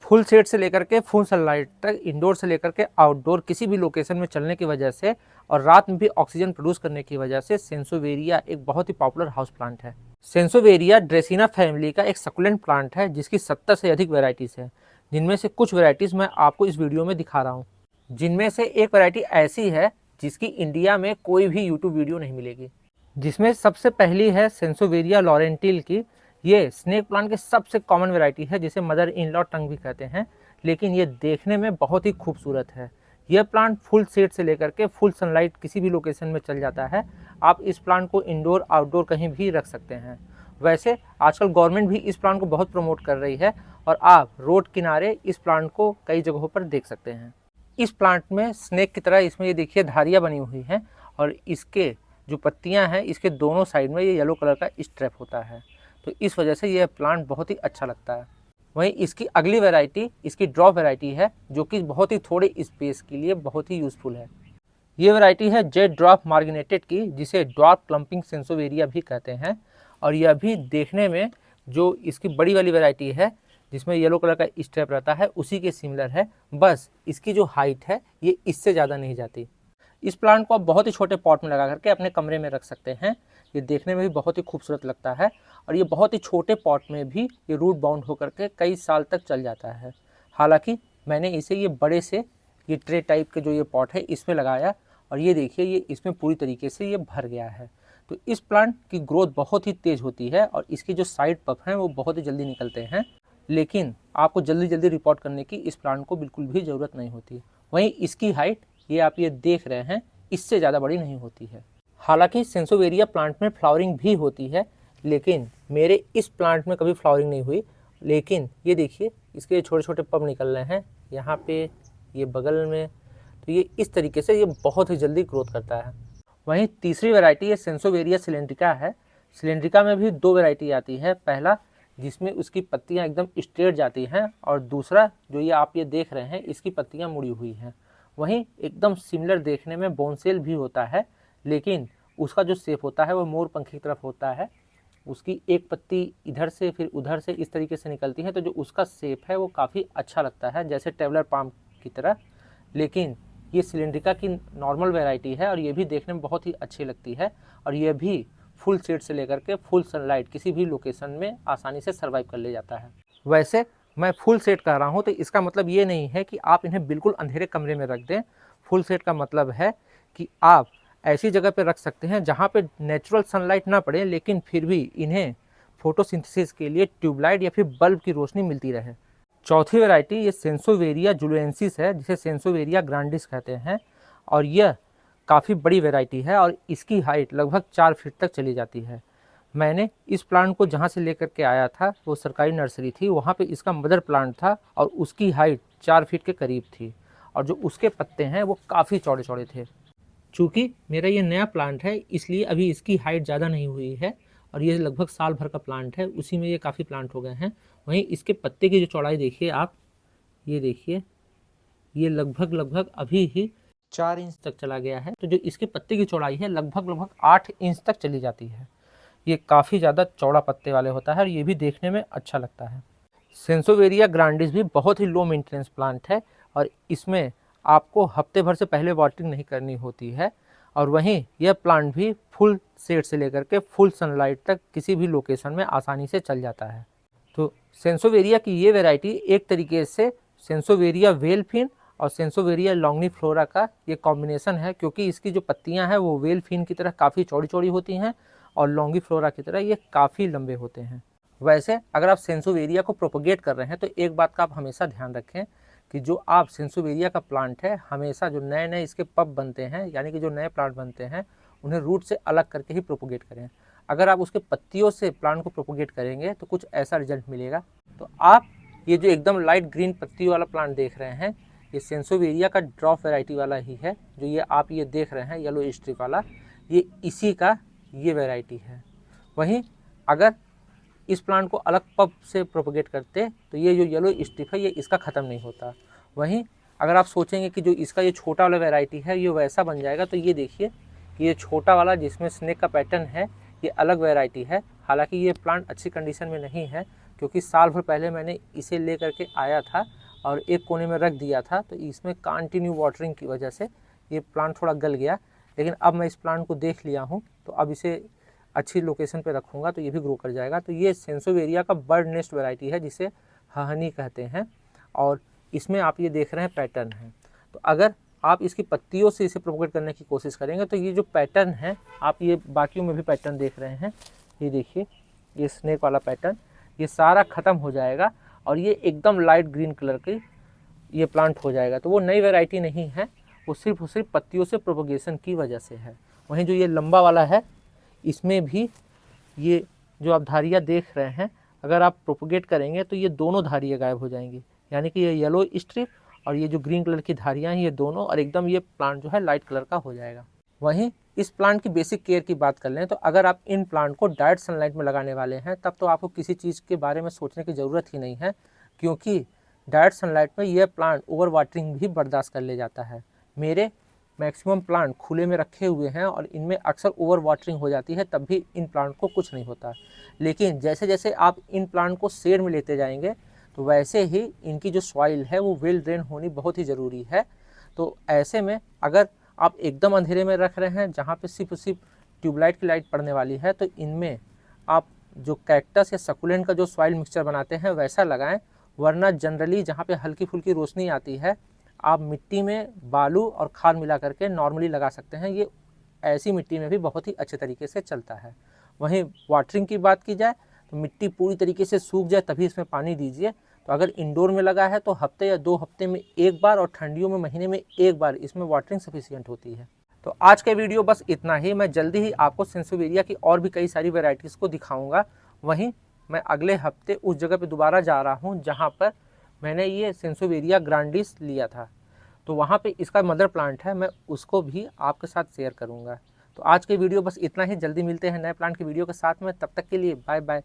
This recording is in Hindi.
फुल शेड से लेकर के फुल सनलाइट तक, इंडोर से लेकर के आउटडोर किसी भी लोकेशन में चलने की वजह से और रात में भी ऑक्सीजन प्रोड्यूस करने की वजह से सेंसोवेरिया एक बहुत ही पॉपुलर हाउस प्लांट है। सेंसोवेरिया ड्रेसिना फैमिली का एक सकुलेंट प्लांट है जिसकी 70 से अधिक वेराइटीज़ हैं, जिनमें से कुछ वेराइटीज़ मैं आपको इस वीडियो में दिखा रहा हूँ। जिनमें से एक वैरायटी ऐसी है जिसकी इंडिया में कोई भी यूट्यूब वीडियो नहीं मिलेगी, जिसमें सबसे पहली है सेंसोवेरिया लॉरेंटिल की। ये स्नेक प्लांट की सबसे कॉमन वैरायटी है जिसे मदर इन लॉ टंग भी कहते हैं, लेकिन ये देखने में बहुत ही खूबसूरत है। यह प्लांट फुल शेड से लेकर के फुल सनलाइट किसी भी लोकेशन में चल जाता है। आप इस प्लांट को इंडोर आउटडोर कहीं भी रख सकते हैं। वैसे आजकल गवर्नमेंट भी इस प्लांट को बहुत प्रमोट कर रही है और आप रोड किनारे इस प्लांट को कई जगहों पर देख सकते हैं। इस प्लांट में स्नेक की तरह इसमें ये देखिए धारियाँ बनी हुई हैं और इसके जो पत्तियां हैं इसके दोनों साइड में ये येलो कलर का स्ट्रैप होता है, तो इस वजह से यह प्लांट बहुत ही अच्छा लगता है। वहीं इसकी अगली वैरायटी इसकी ड्रॉप वैरायटी है जो कि बहुत ही थोड़े स्पेस के लिए बहुत ही यूज़फुल है। ये वैरायटी है जेड ड्रॉप मार्गिनेटेड की, जिसे ड्वार्फ क्लम्पिंग सेंसोवेरिया भी कहते हैं। और यह भी देखने में जो इसकी बड़ी वाली वैरायटी है जिसमें येलो कलर का स्ट्रैप रहता है उसी के सिमिलर है, बस इसकी जो हाइट है ये इससे ज़्यादा नहीं जाती। इस प्लांट को आप बहुत ही छोटे पॉट में लगा करके अपने कमरे में रख सकते हैं। ये देखने में भी बहुत ही खूबसूरत लगता है और ये बहुत ही छोटे पॉट में भी ये रूट बाउंड होकर के कई साल तक चल जाता है। हालांकि मैंने इसे ये बड़े से ये ट्रे टाइप के जो ये पॉट है इसमें लगाया और ये देखिए ये इसमें पूरी तरीके से ये भर गया है। तो इस प्लांट की ग्रोथ बहुत ही तेज़ होती है और इसकी जो साइड पफ हैं वो बहुत ही जल्दी निकलते हैं, लेकिन आपको जल्दी जल्दी रिपोर्ट करने की इस प्लांट को बिल्कुल भी ज़रूरत नहीं होती। वहीं इसकी हाइट ये आप ये देख रहे हैं इससे ज़्यादा बड़ी नहीं होती है। हालांकि सेंसोवेरिया प्लांट में फ्लावरिंग भी होती है, लेकिन मेरे इस प्लांट में कभी फ्लावरिंग नहीं हुई। लेकिन ये देखिए इसके छोटे छोटे पब निकल रहे हैं यहाँ पे, ये बगल में, तो ये इस तरीके से ये बहुत ही जल्दी ग्रोथ करता है। वहीं तीसरी वैरायटी ये सेंसोवेरिया सिलेंड्रिका है। सिलेंड्रिका में भी दो वैरायटी आती है, पहला जिसमें उसकी पत्तियाँ एकदम स्ट्रेट जाती हैं और दूसरा जो ये आप ये देख रहे हैं इसकी पत्तियाँ मुड़ी हुई हैं। वहीं एकदम सिमिलर देखने में बोनसेल भी होता है, लेकिन उसका जो शेप होता है वो मोर पंख की तरफ होता है। उसकी एक पत्ती इधर से फिर उधर से इस तरीके से निकलती है, तो जो उसका शेप है वो काफ़ी अच्छा लगता है जैसे टेबलर पाम की तरह। लेकिन ये सिलेंड्रिका की नॉर्मल वैरायटी है और ये भी देखने में बहुत ही अच्छी लगती है और ये भी फुल शेड से लेकर के फुल सनलाइट किसी भी लोकेशन में आसानी से सर्वाइव कर ले जाता है। वैसे मैं फुल सेट कह रहा हूँ तो इसका मतलब ये नहीं है कि आप इन्हें बिल्कुल अंधेरे कमरे में रख दें। फुल सेट का मतलब है कि आप ऐसी जगह पे रख सकते हैं जहाँ पे नेचुरल सनलाइट ना पड़े, लेकिन फिर भी इन्हें फोटोसिंथेसिस के लिए ट्यूबलाइट या फिर बल्ब की रोशनी मिलती रहे। चौथी वैरायटी ये सेंसोवेरिया जुलियंसिस है, जिसे सेंसोवेरिया ग्रांडिस कहते हैं और यह काफ़ी बड़ी वैरायटी है और इसकी हाइट लगभग 4 फीट तक चली जाती है। मैंने इस प्लांट को जहाँ से लेकर के आया था वो सरकारी नर्सरी थी, वहाँ पे इसका मदर प्लांट था और उसकी हाइट 4 फीट के करीब थी और जो उसके पत्ते हैं वो काफ़ी चौड़े चौड़े थे। चूँकि मेरा ये नया प्लांट है इसलिए अभी इसकी हाइट ज़्यादा नहीं हुई है और ये लगभग साल भर का प्लांट है, उसी में ये काफ़ी प्लांट हो गए हैं। वहीं इसके पत्ते की जो चौड़ाई देखिए आप, ये देखिए ये लगभग अभी ही 4 इंच तक चला गया है। तो जो इसके पत्ते की चौड़ाई है लगभग 8 इंच तक चली जाती है। ये काफ़ी ज़्यादा चौड़ा पत्ते वाले होता है और ये भी देखने में अच्छा लगता है। सेंसोवेरिया ग्रांडिस भी बहुत ही लो मेंटेनेंस प्लांट है और इसमें आपको हफ्ते भर से पहले वाटरिंग नहीं करनी होती है और वहीं यह प्लांट भी फुल शेड से लेकर के फुल सनलाइट तक किसी भी लोकेशन में आसानी से चल जाता है। तो सेंसोवेरिया की ये वैरायटी एक तरीके से सेंसोवेरिया वेलफिन और सेंसोवेरिया लॉन्गिफ्लोरा का ये कॉम्बिनेशन है, क्योंकि इसकी जो पत्तियां हैं वो वेलफिन की तरह काफ़ी चौड़ी चौड़ी होती हैं और लॉन्गिफ्लोरा की तरह ये काफ़ी लंबे होते हैं। वैसे अगर आप सेंसोवेरिया को प्रोपोगेट कर रहे हैं तो एक बात का आप हमेशा ध्यान रखें कि जो आप सेंसोवेरिया का प्लांट है हमेशा जो नए नए इसके पब बनते हैं यानी कि जो नए प्लांट बनते हैं उन्हें रूट से अलग करके ही प्रोपोगेट करें। अगर आप उसके पत्तियों से प्लांट को प्रोपोगेट करेंगे तो कुछ ऐसा रिजल्ट मिलेगा। तो आप ये जो एकदम लाइट ग्रीन पत्ती वाला प्लांट देख रहे हैं ये सेंसोवेरिया का ड्रॉप वैरायटी वाला ही है। जो ये आप ये देख रहे हैं येलो स्ट्रिप वाला, ये इसी का ये वैरायटी है। वहीं अगर इस प्लांट को अलग पब से प्रोपोगेट करते तो ये जो येलो स्ट्रिप है ये इसका ख़त्म नहीं होता। वहीं अगर आप सोचेंगे कि जो इसका ये छोटा वाला वैरायटी है ये वैसा बन जाएगा, तो ये देखिए कि ये छोटा वाला जिसमें स्नेक का पैटर्न है ये अलग वैरायटी है। हालांकि ये प्लांट अच्छी कंडीशन में नहीं है, क्योंकि साल भर पहले मैंने इसे ले करके आया था और एक कोने में रख दिया था, तो इसमें कंटिन्यू वाटरिंग की वजह से ये प्लांट थोड़ा गल गया। लेकिन अब मैं इस प्लांट को देख लिया हूँ, तो अब इसे अच्छी लोकेशन पे रखूँगा तो ये भी ग्रो कर जाएगा। तो ये सेंसोवेरिया का बर्ड नेस्ट वैरायटी है जिसे हनी कहते हैं, और इसमें आप ये देख रहे हैं पैटर्न है। तो अगर आप इसकी पत्तियों से इसे प्रोपोगेट करने की कोशिश करेंगे तो ये जो पैटर्न है, आप ये बाकियों में भी पैटर्न देख रहे हैं, ये देखिए ये स्नेक वाला पैटर्न, ये सारा ख़त्म हो जाएगा और ये एकदम लाइट ग्रीन कलर की ये प्लांट हो जाएगा। तो वो नई वैरायटी नहीं है, वो सिर्फ पत्तियों से प्रोपोगेशन की वजह से है। वहीं जो ये लंबा वाला है, इसमें भी ये जो आप धारियाँ देख रहे हैं, अगर आप प्रोपोगेट करेंगे तो ये दोनों धारियाँ गायब हो जाएंगी, यानी कि ये येलो स्ट्रिप और ये जो ग्रीन कलर की धारियाँ हैं ये दोनों, और एकदम ये प्लांट जो है लाइट कलर का हो जाएगा। वहीं इस प्लांट की बेसिक केयर की बात कर लें तो अगर आप इन प्लांट को डायरेक्ट सनलाइट में लगाने वाले हैं तब तो आपको किसी चीज़ के बारे में सोचने की ज़रूरत ही नहीं है, क्योंकि डायरेक्ट सनलाइट में यह प्लांट ओवर वाटरिंग भी बर्दाश्त कर ले जाता है। मेरे मैक्सिमम प्लांट खुले में रखे हुए हैं और इनमें अक्सर ओवर वाटरिंग हो जाती है, तब भी इन प्लांट को कुछ नहीं होता। लेकिन जैसे जैसे आप इन प्लांट को शेड में लेते जाएंगे तो वैसे ही इनकी जो सॉइल है वो वेल ड्रेन होनी बहुत ही ज़रूरी है। तो ऐसे में अगर आप एकदम अंधेरे में रख रहे हैं जहाँ पे सिर्फ ट्यूबलाइट की लाइट पड़ने वाली है, तो इनमें आप जो कैक्टस या सकुलेंट का जो सॉइल मिक्सचर बनाते हैं वैसा लगाएं, वरना जनरली जहाँ पे हल्की फुल्की रोशनी आती है आप मिट्टी में बालू और खाद मिला करके नॉर्मली लगा सकते हैं। ये ऐसी मिट्टी में भी बहुत ही अच्छे तरीके से चलता है। वहीं वाटरिंग की बात की जाए तो मिट्टी पूरी तरीके से सूख जाए तभी इसमें पानी दीजिए। तो अगर इंडोर में लगा है तो हफ्ते या 2 हफ्ते में एक बार, और ठंडियों में महीने में एक बार इसमें वाटरिंग सफिशिएंट होती है। तो आज का वीडियो बस इतना ही। मैं जल्दी ही आपको सेंसोवेरिया की और भी कई सारी वेराइटीज़ को दिखाऊंगा। वहीं मैं अगले हफ्ते उस जगह पे दोबारा जा रहा हूँ जहाँ पर मैंने ये सेंसोवेरिया ग्रांडिस लिया था, तो वहाँ पे इसका मदर प्लांट है, मैं उसको भी आपके साथ शेयर करूँगा। तो आज के वीडियो बस इतना ही। जल्दी मिलते हैं नए प्लांट के वीडियो के साथ में, तब तक के लिए बाय बाय।